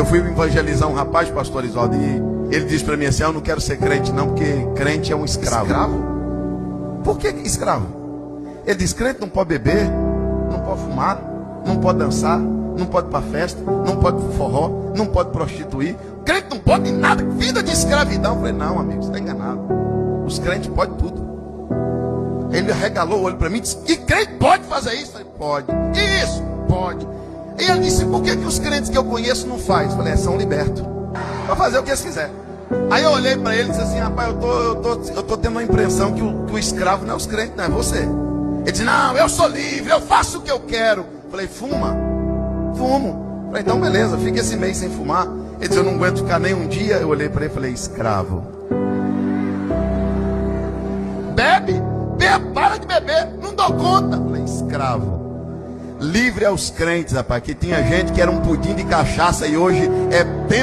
Eu fui evangelizar um rapaz, pastor Isoldo, e ele disse para mim assim: eu não quero ser crente não, porque crente é um escravo. Escravo? Por que escravo? Ele diz: crente não pode beber, não pode fumar, não pode dançar, não pode ir para festa, não pode ir para forró, não pode prostituir. Crente não pode nada, vida de escravidão. Eu falei: não, amigo, você está enganado. Os crentes podem tudo. Ele regalou o olho para mim e disse: e crente pode fazer isso? Eu falei: pode. Isso, pode. E ele disse: por que os crentes que eu conheço não fazem? Eu falei: são libertos para fazer o que eles quiserem. Aí eu olhei para ele e disse assim: rapaz, eu tô tendo uma impressão que o escravo não é os crentes, não é você. Ele disse: não, eu sou livre, eu faço o que eu quero. Eu falei: fuma? Fumo. Eu falei: então beleza, fica esse mês sem fumar. Ele disse: eu não aguento ficar nem um dia. Eu olhei para ele e falei: escravo. Bebe, para de beber, não dou conta. Eu falei: escravo. Livre aos crentes, rapaz, que tinha gente que era um pudim de cachaça e hoje é tempo